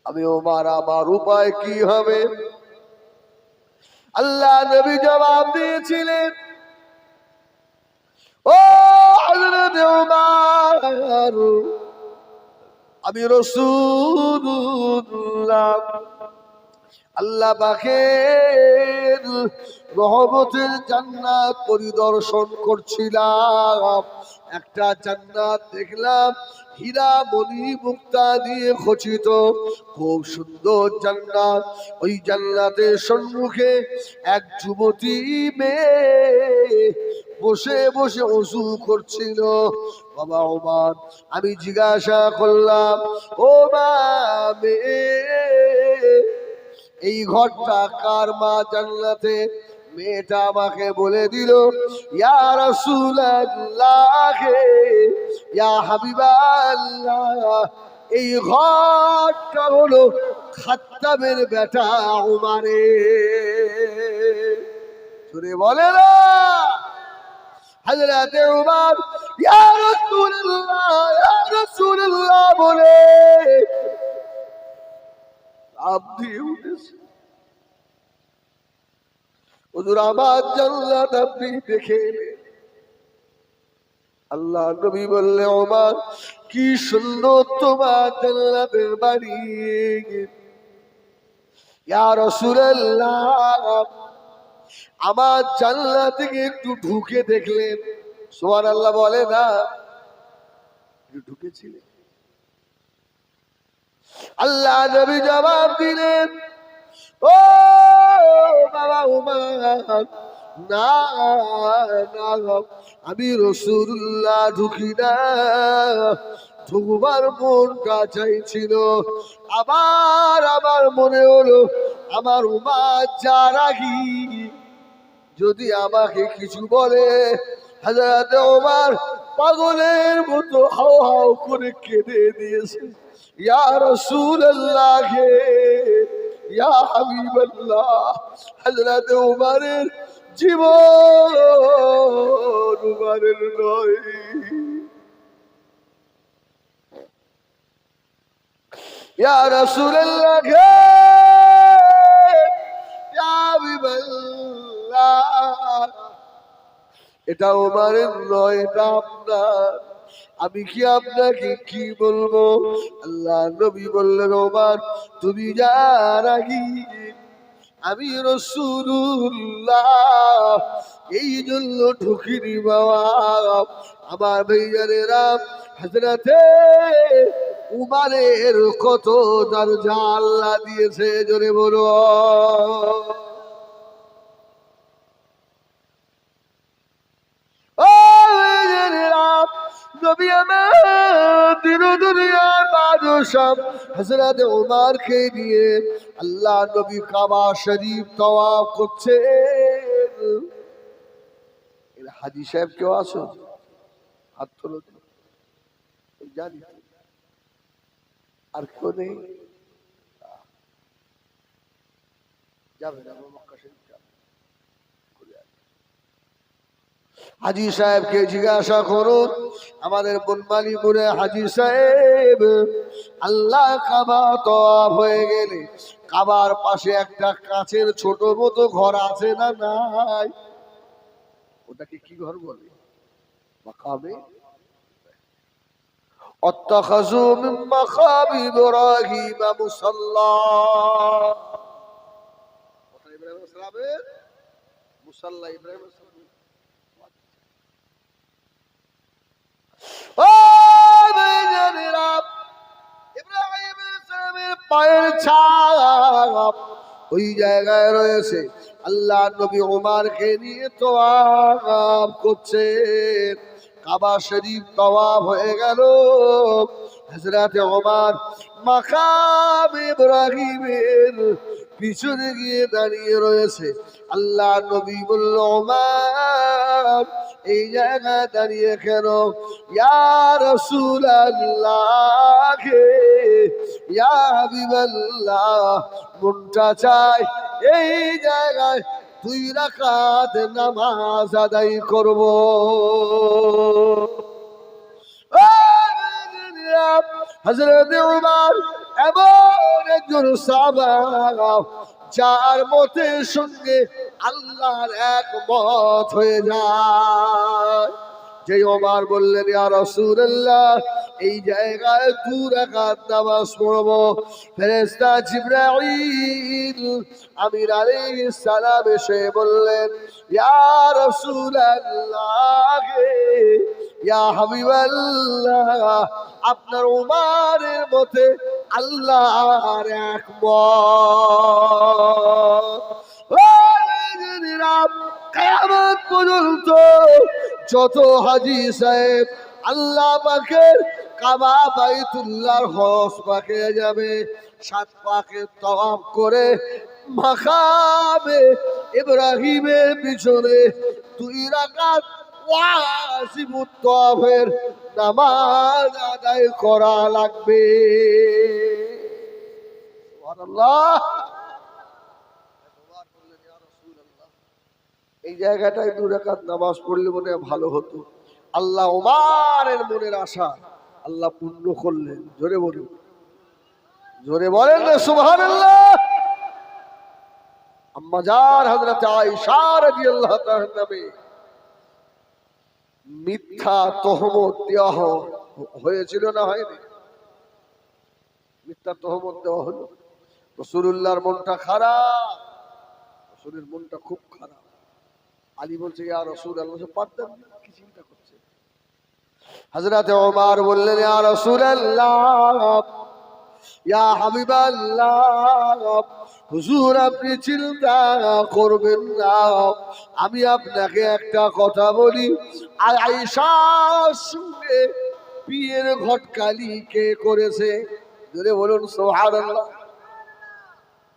আমি ওমর আমার উপায় কি হবে? আল্লাহ নবী জবাব দিয়েছিলেন, ও হযরত ওমর, আমি রাসূলুল্লাহ আল্লাহ পাকের রহমতের জান্নাত পরিদর্শন করছিলাম। একটা জান্নাত দেখলাম হীরা মণি মুক্তা দিয়ে খচিত, খুব সুন্দর জান্নাত। ওই জান্নাতের সম্মুখে এক যুবতী মেয়ে বসে বসে ওযু করছিল। বাবা ওমর, আমি জিজ্ঞাসা করলাম, ও মা, মেয়ে এই ঘরটা কার মা জান্নাতে? মেয়েটা আমাকে বলে দিল, ইয়া রাসূলুল্লাহ, ইয়া হাবিবাল্লাহ, এই ঘরটা হলো খাত্তাবের বেটা উমারের। শুনে বলে না হযরত উমর ইয়া রাসূলুল্লাহ বলে আপনি উঠেছে। হুজুর, আমার জান্নাত আপনি দেখে এলেন। আল্লাহ নবী বললেন, ওমর, কি সুন্দর তোমার জান্নাতের বাড়ি। ইয়া রাসূলুল্লাহ, আমার জান্নাত থেকে একটু ঢুকে দেখলেন? সুবহানাল্লাহ বলে না, ঢুকেছিলেন? আল্লাহ নবী জবাব দিলেন, ও বাবা ওমর, না না, আমি রাসূলুল্লাহ ঢুকি না। ঢুকবার মনটা চাইছিল, আবার আমার মনে হলো আমার উম্মত যা রাগী, যদি আমাকে কিছু বলে। হযরত ওমর পাগলের মতো হাও হাও করে কেঁদে দিয়েছে। ইয়া রাসূলুল্লাহ, ইয়া হাবিবাল্লাহ, হযরত ওমরের জীবন উমরের নয়। ইয়া রাসূলুল্লাহ, ইয়া হাবিবাল্লাহ, এটা ওমরের নয়, এটা আপনার। আমি কি আপনাকে কি বলবো? আল্লাহ নবী বললেন, ওমর, তুমি যা রাগী, আমি রাসূলুল্লাহ এই জন্য ঢুকিনি বাবা। আমার ভাইজানেরা, হযরতে উমরের কত দরজা আল্লাহ দিয়েছে, জোরে বলো। নবী আমার দিন দুনিয়ার বাদশাহ হযরত ওমরকে নিয়ে আল্লাহ নবী কাবা শরীফ তাওয়াফ করছেন। এর হাজী সাহেব কেউ আছো? হাত তোলো। জানি আর কেউ নেই? যাবে না মক্কা শরীফ যাবে। হাজী সাহেবকে জিজ্ঞাসা করুন, আমাদের বনমালীপুরে হাজী সাহেব আল্লাহ কাবা তাওয়াফ হয়ে গেলে কাবার পাশে একটা কাচের ছোট মতো ঘর আছে না নাই? ওটাকে কি ঘর বলে? মাকামে আত্তাখাযু মিন মাকামি ইব্রাহিম মুসাল্লা। ওটা ইব্রাহিম আলাইহিস সালামের মুসাল্লা। ইব্রাহিম আলাইহিস সালাম পায়ের ছাপ ওই জায়গায় রয়েছে। আল্লাহ নবী ওমরকে নিয়ে তাওয়াফ করছেন। কাবা শরীফ তাওয়াফ হয়ে গেল। হযরত ওমর মাকাম ইব্রাহিমের পিছনে গিয়ে দাঁড়িয়ে রয়েছে। আল্লাহ নবী বলল, ওমর, এই জায়গায় দাঁড়িয়ে কেন? ইয়া রাসূলুল্লাহ, ইয়া হাবিবাল্লাহ, মনটা চায় এই জায়গায় 2 রাকাত নামাজ আদায় করব। হযরত ওমর এমন একজন সাহাবা যার মতের সঙ্গে আল্লাহর এক মত হয়ে যায়। যে ওমর বললেন, ইয়া রাসূলুল্লাহ, এই জায়গায় 2 রাকাত নামাজ পড়ব। ফেরেশতা জিবরাইল আমির আলাইহিস সালাম এসে বললেন, ইয়া রাসূলুল্লাহ, ইয়া হাবিবাল্লাহ, আপনার ওমরের মতে আল্লাহর এক মত। কিয়ামত পর্যন্ত যত হাজী সাহেব আল্লাহ পাকের কাবা বাইতুল্লাহর হজ পাকে যাবে, 7 পাকে তওয়াফ করে মাকামে ইব্রাহিমের পিছনে 2 রাকাত ওয়াজিবুত তাওয়াফের নামাজ আদায় করা লাগবে। সুবহানাল্লাহ। এই জায়গাটায় 2 রাকাত নামাজ পড়লে মনে ভালো হতো। আল্লাহ ওমরের মনের আশা আল্লাহ পূর্ণ করলেন। জোরে বলুন, জোরে বলেন না সুবহানাল্লাহ। আম্মা জান হযরত আয়েশা রাদিয়াল্লাহু তাআলা নামে মিথ্যা তহমত দেওয়া হয়েছিল না হয়নি? মিথ্যা তহমত দেওয়া হলো। রাসূলুল্লাহর মনটা খারাপ, রাসূলের মনটা খুব খারাপ। আলী বলছে, ইয়া রাসূলুল্লাহ, পারতেন কি চিন্তা করছে? হযরত ওমর বললেন, ইয়া রাসূলুল্লাহ, ইয়া হাবিবাল্লাহ, হুজুর আপনি চিন্তা করবেন না, আমি আপনাকে একটা কথা বলি। আয়েশার সঙ্গে বিয়ের ঘটকালি কে করেছে? জোরে বলুন সুবহানাল্লাহ।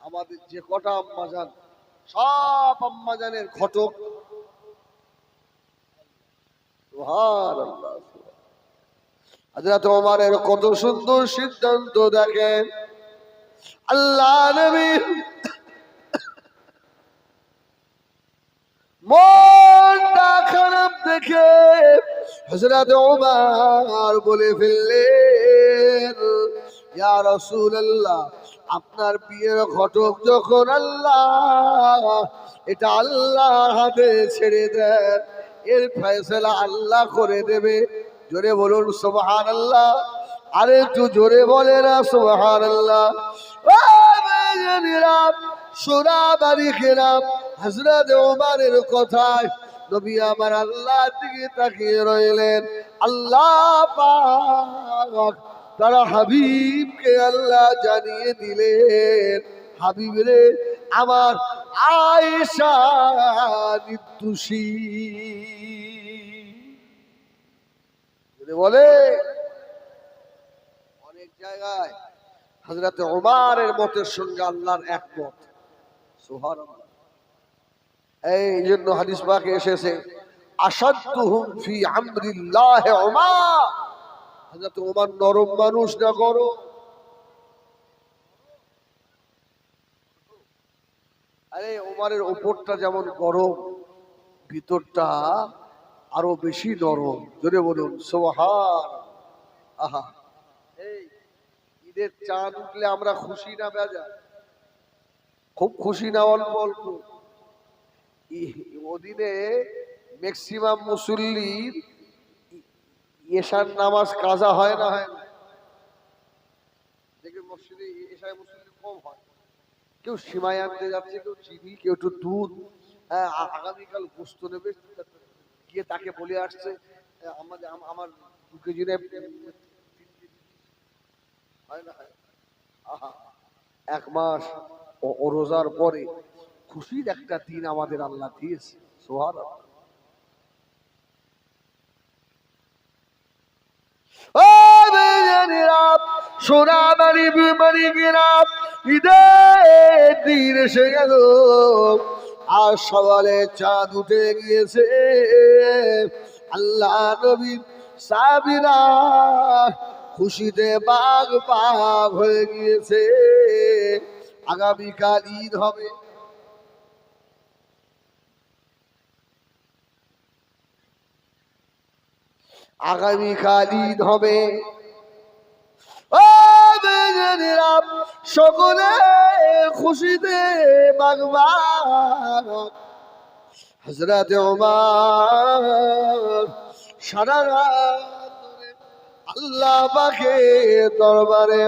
আমাদের যে কটা আম্মাজান, সব আম্মাজানের ঘটক। সুবহানাল্লাহ। হযরত ওমরের কত সুন্দর সিদ্ধান্ত দেখেন। আল্লাহ নবী মনটা খারাপ দেখে হযরত ওমর বলে ফেললেন, ইয়া রাসূলুল্লাহ, আপনার বিয়ের ঘটক যখন আল্লাহ, এটা আল্লাহর হাতে ছেড়ে দেন, এর ফয়সালা আল্লাহ করে দেবে। জোরে বলুন সুবহানাল্লাহ। আরে একটু জোরে বলে না সুবহানাল্লাহ। সোনা বাড়ি খেলাম হযরত ওমরের কথায় নবী আমার আল্লাহ দিকে তাকিয়ে রইলেন। আল্লাহ পাক তারা হাবিবকে আল্লাহ জানিয়ে দিলেন, হাবিব রে, আমার আয়েশা নির্দোষী। বলে অনেক জায়গায় হযরত ওমরের মতের সঙ্গে আল্লাহর একমত। সুবহানাল্লাহ। এই জন্য হাদিস পাকে এসেছে, আশাদ্দুহুম ফি আমরিল্লাহ ওমর। হযরত ওমর নরম মানুষ না গরম? আরে ওমরের উপরটা যেমন গরম, ভিতরটা আরো বেশি নরম। জোরে বলুন সুবহান। আহা, এই ঈদের চাঁদ উঠলে আমরা খুশি না বেজার? খুব খুশি না অল্প অল্প? ওদিনে ম্যাক্সিমাম মুসল্লির এশার নামাজ কাজা হয় না হয় না? দেখে মসজিদে এশায় মুসল্লি কম হয়। কেউ সিমাই আনতে যাচ্ছে, কেউ চিনি, কেউ একটু দুধ, হ্যাঁ আগামীকাল গোস্ত নেবে, গিয়ে তাকে বলে আসছে আমার 2 কেজি হয় না? আহা, 1 মাস ও রোজার পরে খুশির একটা দিন আমাদের আল্লাহ দিয়েছে। সুবহানাল্লাহ। ও বেজানিরা, সোনামারি বিমারি গিরাম, ঈদের দিন এসে গেল, আর সকালে চাঁদ উঠে গিয়েছে। আল্লাহ নবী সাহাবীরা খুশিতে বাগ বাগ হয়ে গিয়েছে। আগামীকাল ঈদ হবে। আগামীকাল ঈদ হবে। ও বেজেরাম সকলে খুশিতে বাগবাগ হযরত ওমর সারা রাত ধরে আল্লাহ পাকের দরবারে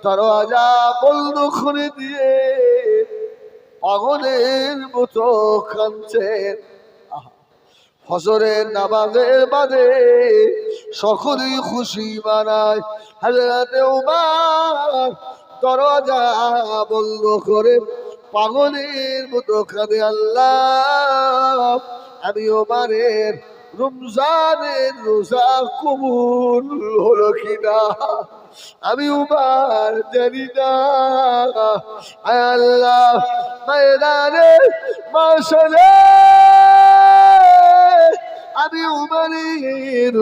দরওয়াজা বন্ধ করে দিয়ে পাগলের মতো কাঁদছেন। ফজরের নামাজের বাদে সকলেই খুশি মানায়। হযরত ওমর দরজা বন্ধ করে পাগলের মতো কাঁদে, আল্লাহ আমি ওমরের রমজানের রোজা কবুল হলো কিনা আমি ওমর জানি না। আয় আল্লাহ ময়দানে মাশরে আমি উমরের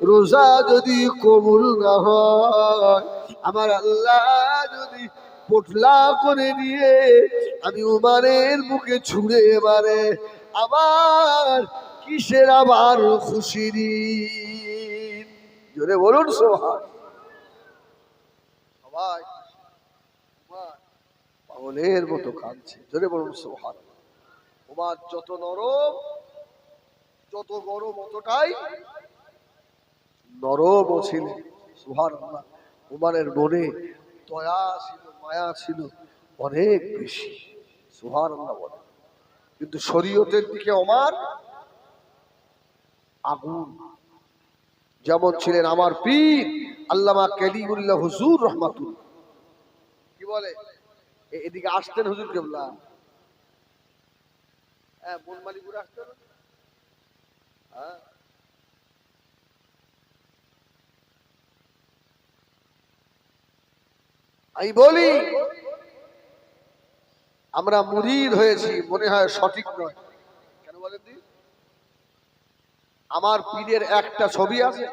রোজা যদি কবুল না হয়, আমার আল্লাহ যদি পোটলা করে নিয়ে আমি উমরের মুখে ছুঁড়ে মারে, আবার কিসের আবার খুশির ঈদ? জোরে বলুন সুবহান। সবাই পাগলের মতো কাঁদছে, জোরে বলুন সুবহান। ওমর যত নরম যত গরম অতটাই নরম ছিলেন। সুবহানাল্লাহ। ওমরের মনে দয়া ছিল, মায়া ছিল অনেক বেশি। সুবহানাল্লাহ বলে। কিন্তু শরীয়তের দিকে ওমর আগুন। যেমন ছিলেন আমার পীর আল্লামা কালিমুল্লাহ হুজুর রহমাতুল্লাহ। কি বলে এদিকে আসতেন হুজুর কেবলা? হ্যাঁ, বনমালীপুর আসতেন। আমি বলি আমরা মুরিদ হয়েছি, মনে হয় সঠিক নয়। কেন বলেন? আমার পীরের একটা ছবি আছে,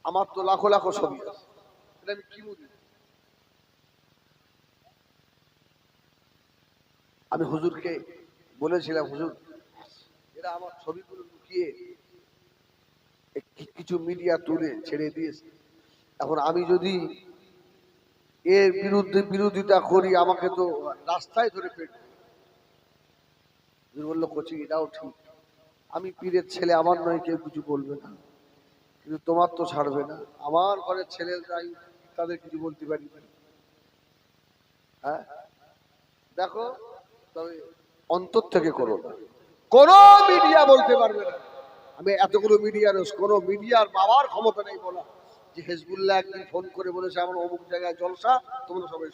আমার তো লাখো লাখো ছবি আছে। আমি কি মুরিদ? আমি হুজুরকে বলেছিলাম, হুজুর এরা আমার ছবিগুলো লুকিয়ে কিছু মিডিয়া তুলে ছেড়ে দিয়েছে, এখন আমি যদি এর বিরুদ্ধে বিরোধিতা করি আমাকে তো রাস্তায় ধরে পেট। বললো কোচিং এটাও ঠিক, আমি পীরের ছেলে, আমার নয় কেউ কিছু বলবে না, কিন্তু তোমার তো ছাড়বে না। আমার ঘরের ছেলেরাই তাদের কিছু বলতে পারি। হ্যাঁ দেখো, তবে অন্তর থেকে করো না, কোন মিডিয়া বলতে পারবে না। আমি এতগুলো মিডিয়ার কোন মিডিয়ার বাবার ক্ষমতা নেই বলা যে হিজবুল্লাহ একদিন ফোন করে বলেছে আমার অমুক জায়গায় জলসা, তোমরা সবাই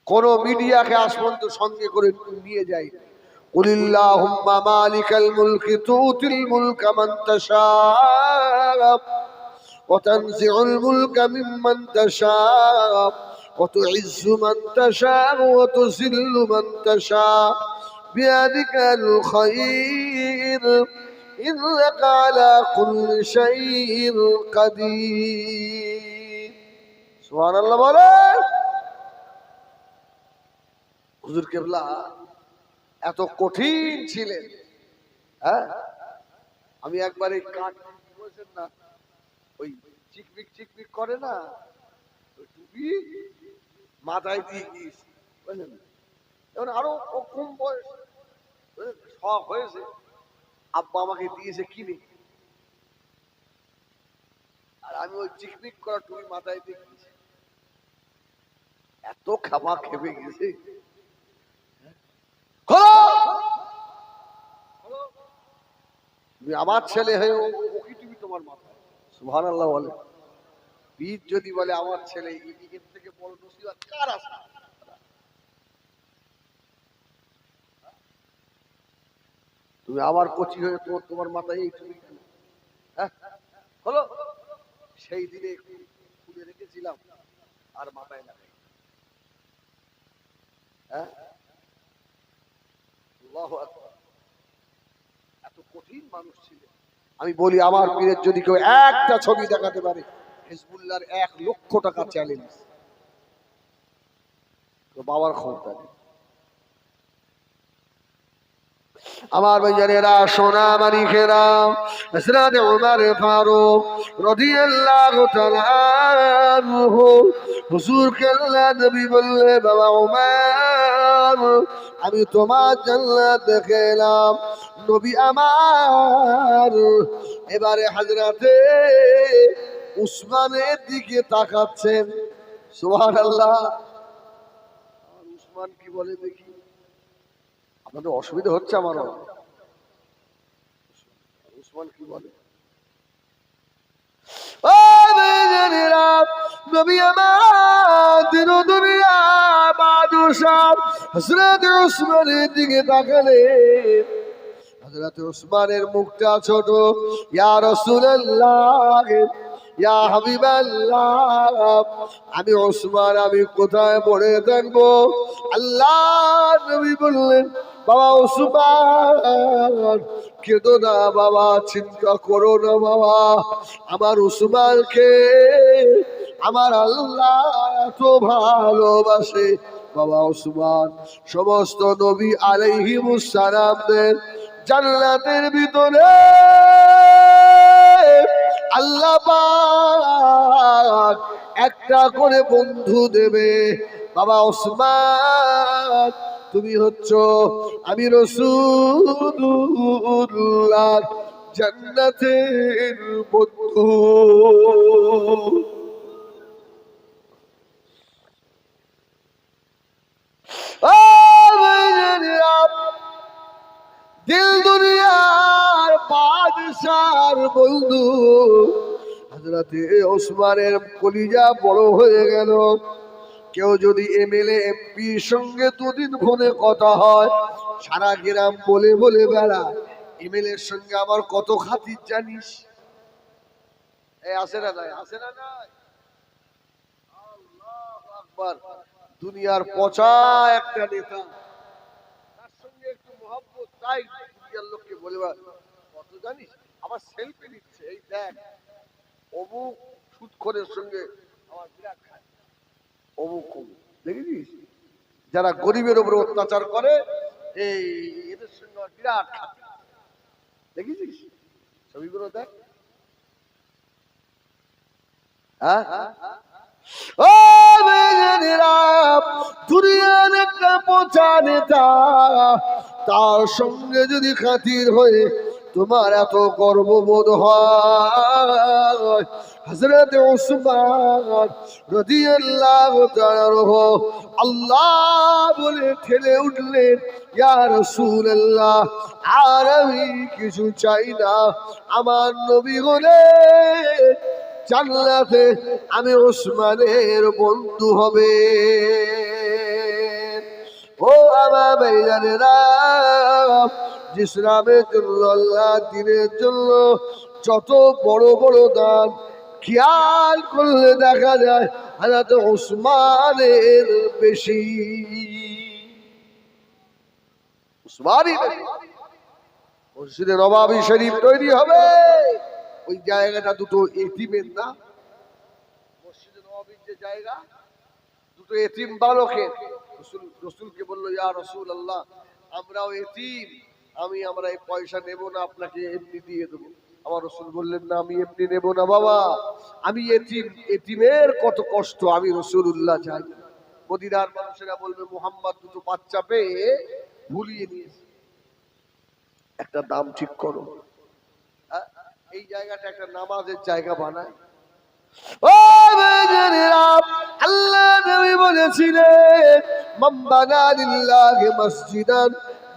কোন মিডিয়াকে আজ পর্যন্ত সঙ্গে করে নিয়ে যায়। কুলিল্লাহুম্মা মালিকাল মুলকি তুতিল মুলকা মান তাশা ওয়া তানজিউল মুলকা মিম্মান তাশা ওয়া তুইজ্জু মান তাশা ওয়া তুযিল্লু মান তাশা বিয়াদিকাল খায়র ইন্নাকা আলা কুল্লি শাইইন কাদির। সুবহানাল্লাহ বলে। হুজুর কেবলা এত কঠিন ছিলেন। হ্যাঁ, আমি একবার এই কাঠ বলছেন না, ওই চিকমিক চিকমিক করে না, ওই টুপি মাথায় দিয়ে গিয়েছি, বুঝলেন? এখন আরো কম বয়স, শখ হয়েছে, আব্বা আমাকে দিয়েছে কিনে, আর আমি ওই চিকমিক করা টুপি মাথায় দিয়ে গিয়েছি। এত খাওয়া খেপে গেছে। তুমি আমার ছেলে হয়ে ওকে তুমি তোমার মাথায়। সুবহানাল্লাহ বলে। বীর যদি বলে আমার ছেলে, এর থেকে বড় নসিহত কার আছে? তুমি আমার কচি হয়ে তোমার মাথায় এই তুমি কেন? হ্যাঁ হলো, সেই দিনে খুলে রেখেছিলাম আর মাথায় লাগাই। হ্যাঁ, আল্লাহু আকবার। এত কঠিন মানুষ ছিল। আমি বলি আমার পীরের যদি কেউ একটা ছবি দেখাতে পারে, হিজবুল্লাহর 1,00,000 টাকা চ্যালেঞ্জ। তো বাবার ক্ষমতা নেই। আমার ভাইজানেরা সোনা মানিকেরা হযরত ওমর ফারুক রাদিয়াল্লাহু তাআলা আনহু হুজুরকে আল্লাহ নবী বললে বাবা ওমর আমি তোমার জান্নাত দেখে এলাম নবী আমার। এবারে হযরতে উসমানের দিকে তাকাচ্ছেন। সুবহানাল্লাহ। উসমান কি বলে দেখি, আপনাদের অসুবিধা হচ্ছে আমারও। উসমান কি বলে, নবী আমার দিন দুনিয়া বাদশা হযরত উসমানের দিকে তাকালেন। হযরত উসমানের মুখটা ছোট। ইয়া রাসূলুল্লাহ ইয়া হাবিবাল্লাহ আমি উসমান আমি কোথায় পড়ে থাকবো? আল্লাহ নবী বললেন বাবা উসমান কেঁদো না বাবা, চিন্তা করো না বাবা, আমার উসমানকে আমার আল্লাহ এত ভালোবাসে। বাবা উসমান সমস্ত নবী আলাইহিমুস সালামদের জান্নাতের ভিতরে আল্লাহ পাক একটা করে বন্ধু দেবে। বাবা ওসমান তুমি হচ্ছ আমি রাসূলুল্লাহ জান্নাতের বন্ধু। দিল দুনিয়ার বাদশার বন্ধু হযরতে ওসমানের কলিজা বড় হয়ে গেল। কেউ যদি এমএলএ এমপির সঙ্গে দুদিন ফোনে কথা হয়, সারা গ্রাম বলে বলে বেড়া এমএলএ এর সঙ্গে আমার কত খাতির জানিস। এই আসে না নাই, আসে না নাই। আল্লাহু আকবার। দুনিয়ার পচা একটা নেতা, তার সঙ্গে একটু মহব্বত তাই দুনিয়ার লোককে বলে কত জানিস, আবার সেলফি নিচ্ছে, এই দেখ অমুক সুদখোরের সঙ্গে আমার বিরাট খায়, অমুক অমুক দেখেছিস, যারা গরিবের উপর অত্যাচার করে এই এদের সঙ্গে বিরাট খাতি, দেখেছিস ছবিগুলো দেখ। হ্যাঁ ও দুনিয়ার একটা পচা নেতা, তার সঙ্গে যদি খাতির হয়ে তোমার এত গর্ববোধ হয়, হযরত উসমান রাদিয়াল্লাহু তাআলা আল্লাহ বলে ঠেলে উঠলেন ইয়া রাসূলুল্লাহ আর আমি কিছু চাই না, আমার নবী বলে জান্নাতে আমি উসমানের বন্ধু হবে। ও আমার ভাইজানেরা, ইসলামের জন্য আল্লাহ দ্বীনের জন্য যত বড় বড় দান খেয়াল করলে দেখা যায় হযরত উসমানের বেশি। উসমানই মসজিদে নববী শরীফ তৈরি হবে, ওই জায়গাটা দুটো এতিমের না, মসজিদে নববীর যে জায়গা দুটো এতিম বালকের। রসুলকে বললো ইয়া রাসূলুল্লাহ আমরাও এতিম, আমরা এই পয়সা নেব না, আপনাকে এমনি দিয়ে দেবো। আমার রসুল বললেন না আমি এমনি নেব না বাবা, আমি এতিম, এতিমের কত কষ্ট আমি রাসূলুল্লাহ জানি। মদিনার মানুষেরা বলবে মুহাম্মদ দুটো বাচ্চা পেয়ে ভুলিয়ে নিয়েছে, একটা দাম ঠিক করো। এই জায়গাটা একটা নামাজের জায়গা বানায়। ও বেজনেরা, আল্লাহ নবী বলেছিলেন মান বানা লিল্লাহি মসজিদান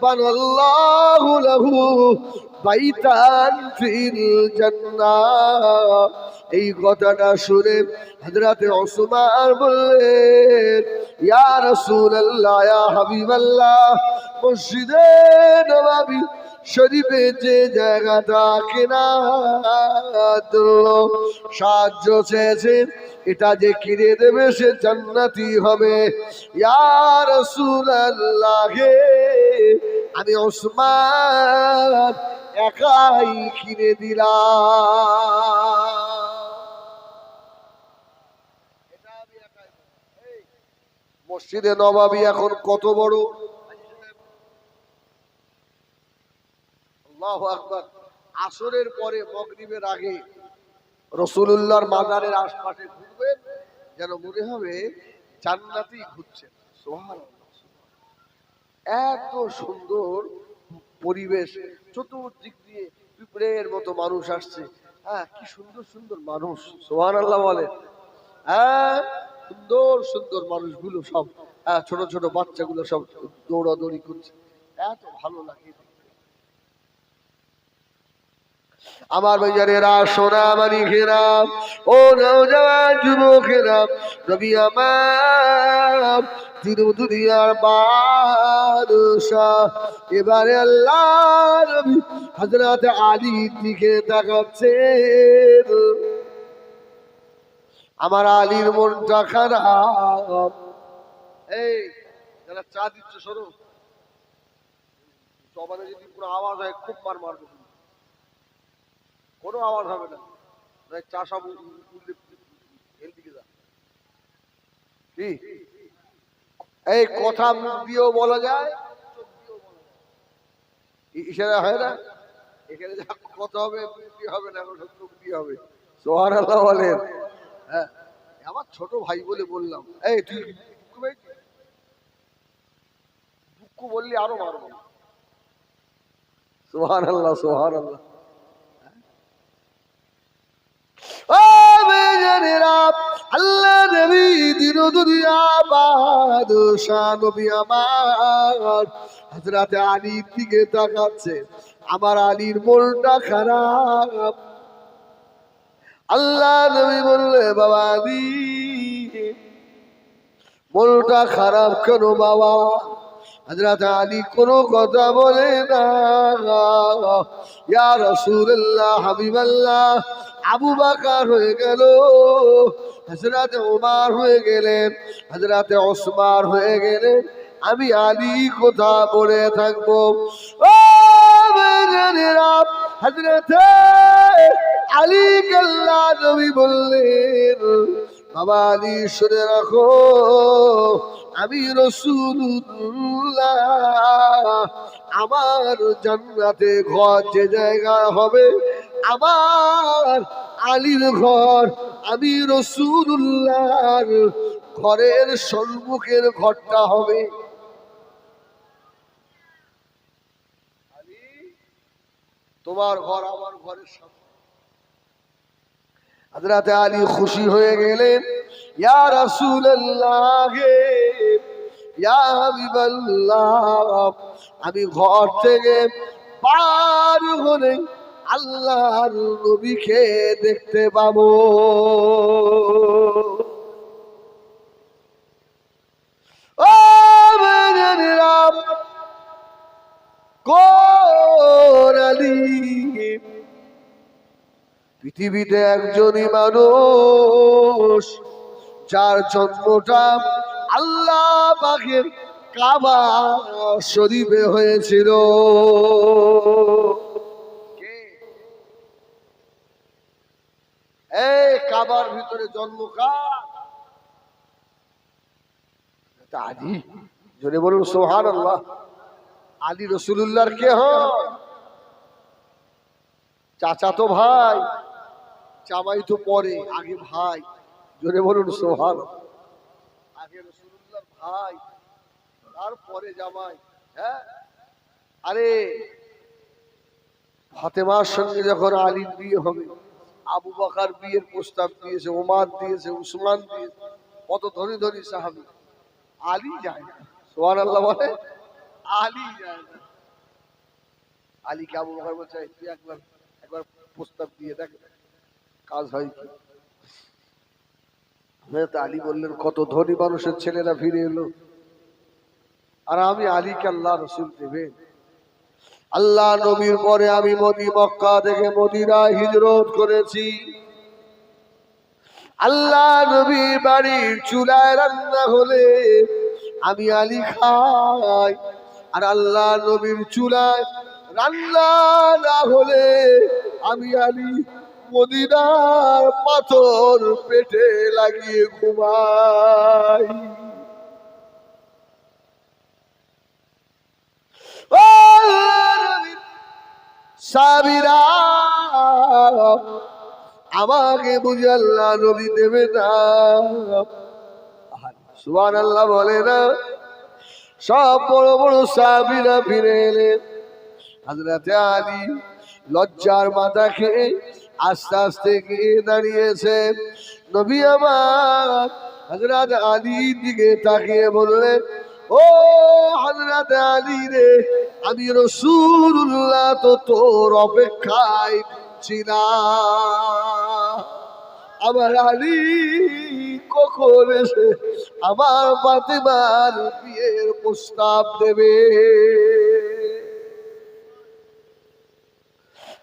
বানাল্লাহু লাহু বাইতান ফিল জান্নাহ। এই কথাটা শুনে হযরতে ওসমান বললেন ইয়া রাসূলুল্লাহ ইয়া হাবিবাল্লাহ মসজিদে নববী শরীফে যে জায়গাটা কেনার জন্য সাহায্য চেয়েছে, এটা যে কিনে দেবে সে জান্নাতি হবে। ইয়া রাসূলুল্লাহ আমি ওসমান একাই কিনে দিলাম। মসজিদে নববী এখন কত বড়, আল্লাহু আকবার। আসরের পরে মাগরিবের আগে রাসূলুল্লাহর মাজারের আশপাশে ঘুরবেন, যেন মনে হবে জান্নাতেই ঘুরছেন। সুবহানাল্লাহ। এত সুন্দর পরিবেশ, চতুর্দিক দিয়ে পিঁপড়ের মতো মানুষ আসছে। হ্যাঁ, কি সুন্দর সুন্দর মানুষ, সুবহানাল্লাহ বলে। হ্যাঁ, সুন্দর সুন্দর মানুষগুলো সব, হ্যাঁ, ছোট ছোট বাচ্চাগুলো সব দৌড়াদৌড়ি করছে, এত ভালো লাগে। আমার ভাইজানেরা, সোনা মানিকেরা, ও নওজওয়ান যুবকেরা, নবী আমার দিন দুনিয়ার বাদশাহ এবারে আল্লাহ নবী হযরত আলীর দিকে তাকাচ্ছেন। আমার আলীর মনটা খারাপ। এই যারা চা দিচ্ছে শোনো, জবানে যদি পুরো আওয়াজ হয় খুব মার মারবে, কোনো আওয়াজ হবে না, চা সব দিকে যা। কি এই কথা মুখ দিয়েও বলা যায়, চোখ দিয়েও বলা যায়, ইশারা হয় না? এখানে যা কথা হবে মুখ দিয়ে হবে না, চোখ দিয়ে হবে। সুবহানাল্লাহ বলেন। হ্যাঁ, আমার ছোট ভাই বলে বললাম। এই তুই দুঃখ বললি আরো মারবো। সুবহানাল্লাহ, সুবহানাল্লাহ। আল্লাহ নবী দিন দুনিয়া বাদশাহ নবী আমার হযরত আলীর দিকে তাকাচ্ছে। আমার আলীর মনটা খারাপ। আল্লাহ নবী বললে, বাবা আলী মনটা খারাপ কেন বাবা? হযরত আলী কোনো কথা বলে না। ইয়া রাসূলুল্লাহ, হাবিবাল্লাহ, আবু বকর হয়ে গেল, হযরত ওমর হয়ে গেলেন, হযরত ওসমান হয়ে গেলেন, আমি আলী কথা বলে থাকবো? ও মেয়েরা, হযরত আলী আল্লাহ নবী বললেন, বাবা আলী শুনে রাখো, আমি রাসূলুল্লাহ, আমার জান্নাতে ঘর যে জায়গা হবে, আমার আলীর ঘর, আমি রাসূলুল্লাহর ঘরের সম্মুখের ঘরটা হবে। আলী, তোমার ঘর আমার ঘরের সামনে। হযরত আলী খুশি হয়ে গেলেন। ইয়া রাসূলুল্লাহ, ইয়া হাবিবাল্লাহ, আমি ঘর থেকে বার হলে আল্লাহর নবীকে দেখতে পাবো। ও মেয়েরা, কোন আলী? পৃথিবীতে একজনই মানুষ যার জন্মটা আল্লাহ পাকের কাবা শরীফে হয়েছিল। এই কাবার ভিতরে জন্ম কার? আলী। জোরে বলুন সুবহানাল্লাহ। আলী রাসূলুল্লাহর কে হয়? চাচাতো ভাই, জামাই তো পরে, আগে ভাই। জোরে বলুন সুবহানাল্লাহ। আগে রাসূলুল্লাহর ভাই, তারপরে জামাই। হ্যাঁ, আরে ফাতেমার সঙ্গে যখন আলীর বিয়ে হবে, আবু বকর বিয়ের প্রস্তাব দিয়েছে, ওমর দিয়েছে, উসমান দিয়েছে, কত ধনী ধনী সাহাবী। আলী যায় না। সুবহানাল্লাহ বলে, আলী যায় না। আলীকে আবু বকর বলছে, তুই একবার প্রস্তাব দিয়ে দেখ, কাজ হয় কি? আলী বললেন, কত ধনী মানুষের ছেলেরা ফিরে এলো, আর আমি আলীকে আল্লাহ রসুল দেবে? আল্লাহ নবীর পরে আমি মক্কা থেকে মদিনায় হিজরত করেছি। আল্লাহ নবী বাড়ির চুলায় রান্না হলে আমি আলী খাই, আর আল্লাহ নবীর চুলায় রান্না না হলে আমি আলী মদিনার পাথর পেটে লাগিয়ে ঘুমাই। সাহাবীরা আমাকে বুঝে আল্লাহ নবী দেবে না, সুবহানাল্লাহ বলে না। সব বড় বড় সাহাবীরা ফিরে এলেন। হযরতে আলী লজ্জার মাথা খেয়ে আস্তে আস্তে গিয়ে দাঁড়িয়েছে। নবী আমার হযরত আলীর দিকে তাকিয়ে বললেন, ও হযরত আলী রে, আমি রাসূলুল্লাহ তো তোর অপেক্ষায় ছিলাম। আমার আলী কখন এসে আমার ফাতেমার বিয়ের প্রস্তাব দেবে?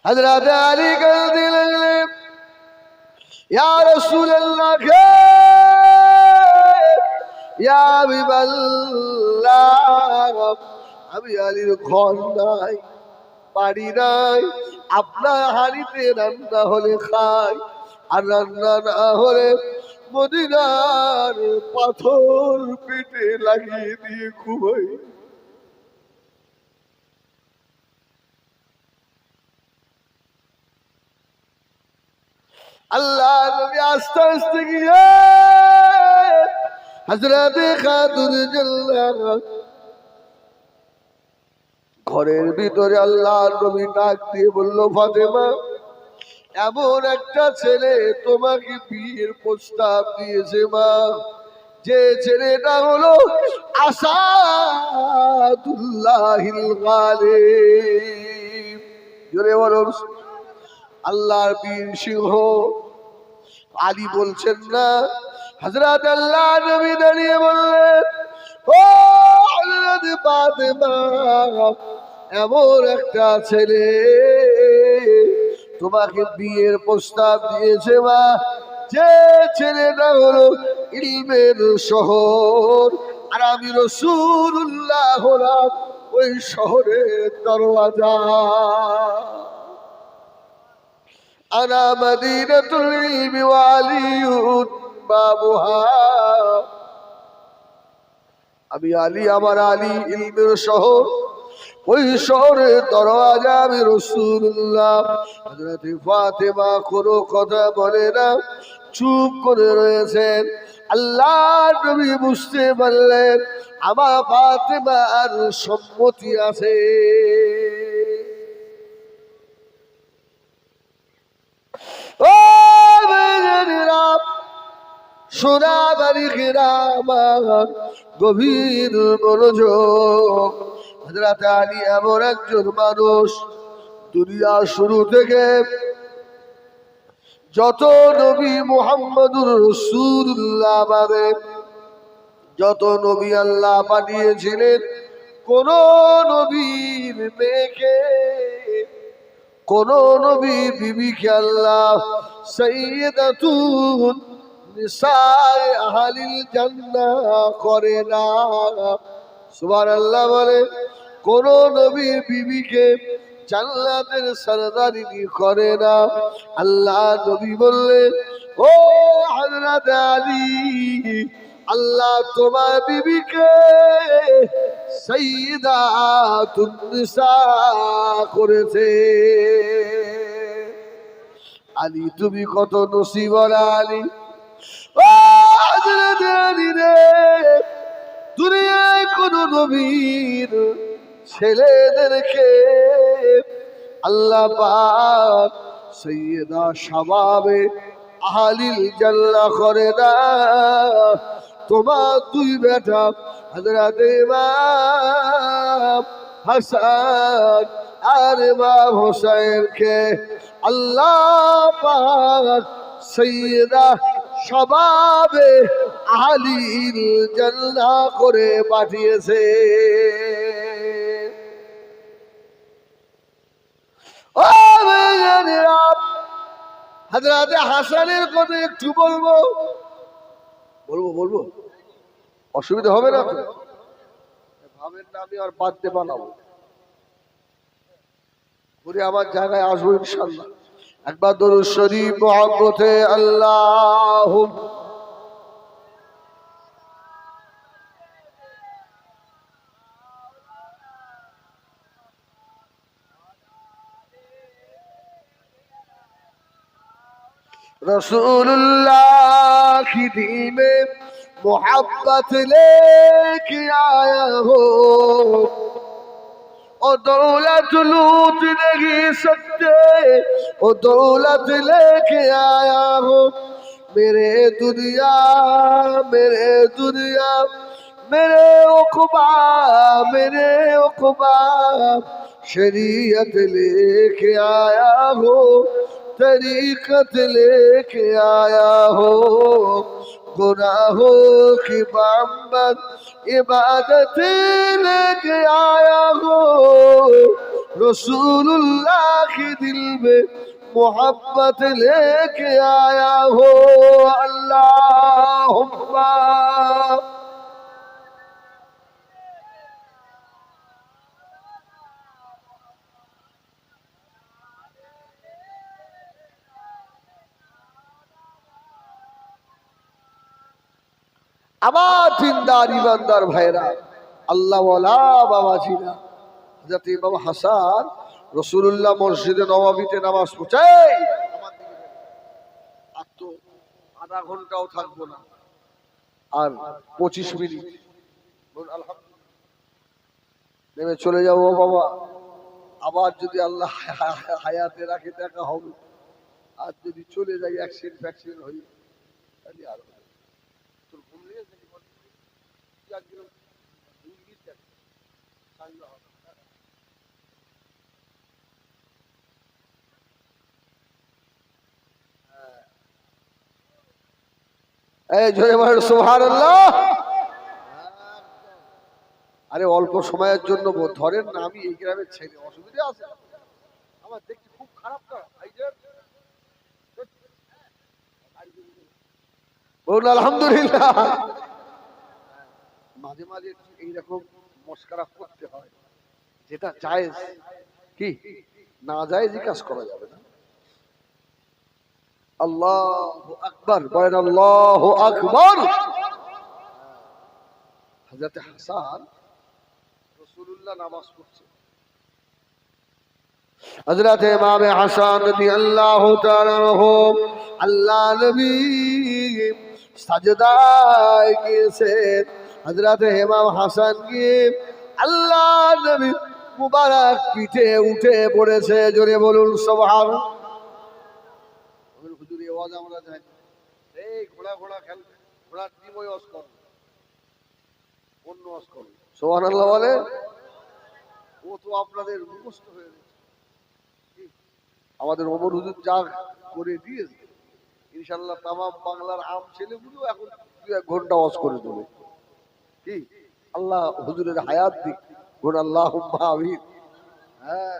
হযরত আলী কাঁদতে লাগলেন, ইয়া রাসূলুল্লাহ কে, ইয়া হাবিবাল্লাহ, আমি আলীর ঘর নাই, বাড়ি নাই, আপনার হাড়িতে রান্না হলে খাই, আর রান্না না হলে মদিনার পাথর পেটে লাগিয়ে দিয়ে ঘুমাই। আল্লাহ নবী আস্তে আস্তে গিয়ে হযরতে খাতুনজান্নাত ঘরের ভিতরে আল্লাহ নবী ডাক দিয়ে বলল, ফাতেমা, এমন একটা ছেলে তোমাকে বিয়ের প্রস্তাব দিয়েছে মা, যে ছেলেটা হলো আসাদুল্লাহিল গালিব। জোরে বলুন, আল্লাহর বীর সিংহ। আলী বলছেন না, হযরত আল্লাহ নবী দাঁড়িয়ে বললেন, ও হযরত ফাতেমা, এমন একটা ছেলে তোমাকে বিয়ের প্রস্তাব দিয়েছে মা, যে ছেলেটা হলো ইলমের শহর, আর আমি রাসূলুল্লাহ হলাম ওই শহরের দরওয়াজা। আনা মদিনাতুল ইলমি ওয়া আলিয়ুন বাবুহা। আমি আলী, আমার আলী ইলমের শহর, ওই শহরের দরওয়াজা আমি রাসূলুল্লাহ। হযরত ফাতেমা কোনো কথা বলে না, চুপ করে রয়েছেন। আল্লাহ নবী বুঝতে পারলেন আমার ফাতেমার সম্মতি আছে। ও মেয়েরা, সোনা বালিকেরা আমার, গভীর মনোযোগ। হযরত আলী এমন একজন মানুষ, দুনিয়া শুরু থেকে যত নবী মুহাম্মদুর রাসূলুল্লাহ মানে যত নবী আল্লাহ পাঠিয়েছিলেন, কোন নবীর মেয়েকে, কোন নবীর বিবিকে আল্লাহ সাইয়্যিদাতুন নিসায়ে আহলিল জান্নাহ করে না। সুবহানাল্লাহ বলে, কোন নবীর বিবিকে জান্নাতের সরদারিনী করে না। আল্লাহ নবী বললেন, ও হযরত আলী, আল্লাহ তোমার বিবিকে সাইয়্যিদাতুন নিসা করেছে। আলী তুমি কত নসিবরা আলী। ও হযরত আলী রে, দুনিয়ায় কোন নবীর ছেলেদেরকে আল্লাহ পাক সাইয়্যিদা শাবাবে আহলিল জান্নাহ করে না। তোমার দুই বেটা হযরত ইমাম হাসান আর ইমাম হোসেনকে আল্লাহ পাক সাইয়্যিদা শাবাবে আহলিল জান্নাহ করে পাঠিয়েছে। ও মেয়েরা, হযরত হাসানের কথা একটু বলবো, অসুবিধা হবে না তো? ভাবেন না আমি আর বাদতে বানাবো, ঘুরে আমার জায়গায় আসবো ইনশাল্লাহ। একবার দরুদ শরীফ মুহাব্বতে আল্লাহ। रसूलुल्लाह की दी में मोहब्बत लेके आया हो, ओ दौलत लूट नहीं सकते, ओ दौलत लेके आया हो। मेरे दुनिया मेरे दुनिया मेरे उक़बा मेरे उक़बा शरीयत लेके आया हो, तरीक़त लेके आया हो। गुनाहों की मोहब्बत इबादत लेके आया हो, रसूलुल्लाह की दिल में मोहब्बत लेके आया हो। अल्लाहुम्मा আমার দিনদার ইমানদার ভাইরা, আল্লাহওয়ালা বাবাজিরা, হযরত ইমাম হাসান রাসূলুল্লাহ মসজিদে নববীতে নামাজ পড়ায়। আর তো আধা ঘন্টাও থাকবো না, আর 25 মিনিট নেমে চলে যাবো বাবা। আবার যদি আল্লাহ হায়াতে রাখে দেখা হবে, আর যদি চলে যাই অ্যাক্সিডেন্ট হই তাহলে আর তোর ঘুম লেগেছে সুবহানাল্লাহ। আরে অল্প সময়ের জন্য ধরেন না, আমি এই গ্রামের ছেলে, অসুবিধা আছে? আমার দেখতে খুব খারাপ না, বলুন আলহামদুলিল্লাহ। মাঝে মাঝে এইরকম মস্কারা করতে হয়, যেটা জায়েজ, কি না জায়েজ কাজ করা যাবে না। আল্লাহু আকবার, বলেন আল্লাহু আকবার। হযরত হাসান রাসূলুল্লাহ নামাজ পড়ছে, হযরত ইমাম হাসান রাদিয়াল্লাহু তাআলা আনহু আল্লাহ নবী সাজদায় গিয়েছেন। হযরত ইমাম হাসান কি আল্লাহ নবী মুবারক পিঠে উঠে পড়েছে। জোরে বলুন সুবহানাল্লাহ। হুজুর এই আওয়াজ আমরা জানি, এই ঘোড়া ঘোড়া খেল, ঘোড়ার টিম ওই ওয়াজ করে, অন্য ওয়াজ করে, সুবহানাল্লাহ বলে। ও তো আপনাদের মুখস্থ হয়ে গেছে। আমাদের ওমর হুজুর যা করে দিয়েছে, ইনশাআল্লাহ তামাম বাংলার আম ছেলেগুলো এখন 2-1 ঘন্টা ওয়াজ করে দেবে। কি আল্লাহ হুজুরের হায়াত দিক, বল আল্লাহুম্মা আমিন। হ্যাঁ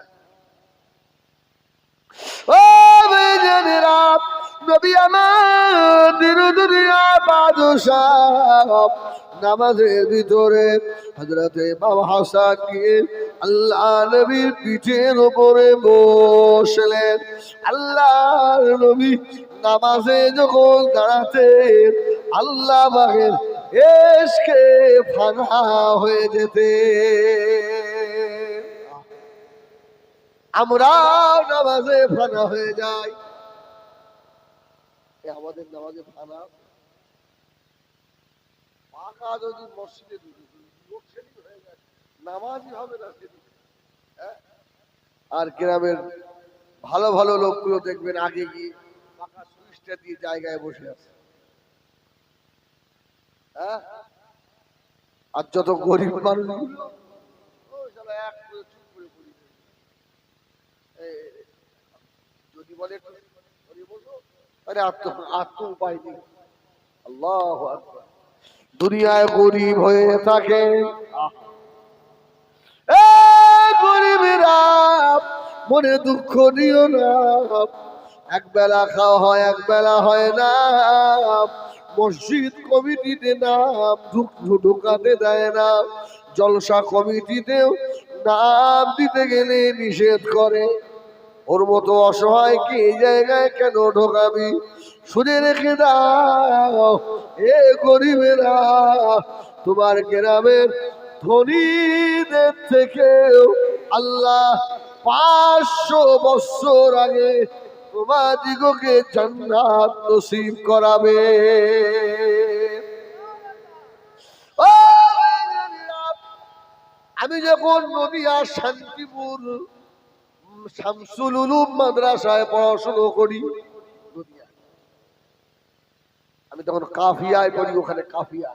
ও বেজনেরা, নবী আমার দিন দুনিয়া বাদশাহ নামাজের ভিতরে হযরত ইমাম হাসান কে আল্লাহ নবীর পিঠের উপরে বসলেন। আল্লাহর নবী নামাজে যখন দাঁড়াতেন, আল্লাহ পাকের ইশকে ফানা হয়ে যেতে। আমরা নামাজে ফানা হয়ে যাই, আমাদের নামাজে ফানা পাকা যদি মসজিদে হয়ে যায়, নামাজই হবে না সেদিন। আর গ্রামের ভালো ভালো লোকগুলো দেখবেন আগে গিয়ে পাকা সুইচটা দিয়ে জায়গায় বসে আছে। আর যত গরিব মানুষ যদি বলে আত্ম উপায় নেই। আল্লাহু আকবার। দুনিয়ায় গরিব হয়ে থাকে, গরিবেরা মনে দুঃখ নিও না। এক বেলা খাওয়া হয়, এক বেলা হয় না। মসজিদ কমিটিতে নাম ঢুকাতে দেয় না, জলসা কমিটিতেও নাম দিতে গেলে নিষেধ করে। ওর মতো অসহায় কি এই জায়গায় কেন ঢোকাবি? শুনে রেখে দাও এ গরিবেরা, তোমার গ্রামের ধনীদের থেকেও আল্লাহ 500 বছর আগে তোমাদিগকে জান্নাত নসিব করাবে। ও আমি যখন নদিয়া শান্তিপুর শামসুল উলুম মাদ্রাসায় পড়াশোনা করি, আমি তখন কাফিয়ায় পড়ি, ওখানে কাফিয়া।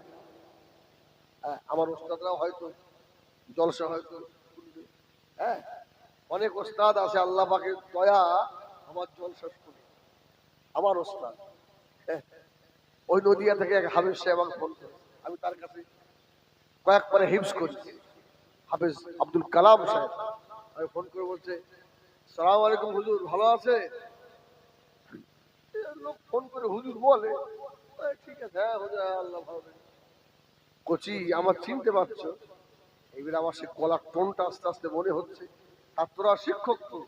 আমার ওস্তাদরাও হয়তো জলসা হয়তো, হ্যাঁ অনেক ওস্তাদ আছে, আল্লাহ পাকের দয়া, আমার জলসা শুনে আমার ওস্তাদ ওই নদিয়া থেকে এক হাফেজ সাহেব আমাকে ফোন করে, আমি তার কাছে কয়েকবারে হিপস করি, হাফেজ আব্দুল কালাম সাহেব। আমি ফোন করে বলছে, সালাম আলাইকুম হুজুর, ভালো আছে? লোক ফোন করে হুজুর বলে, ঠিক আছে, হ্যাঁ হুজুর, আল্লাহ ভালো। কচি আমার চিনতে পারছো? এইবার আমার সে গলার টোনটা আস্তে আস্তে মনে হচ্ছে, ছাত্ররা শিক্ষক তো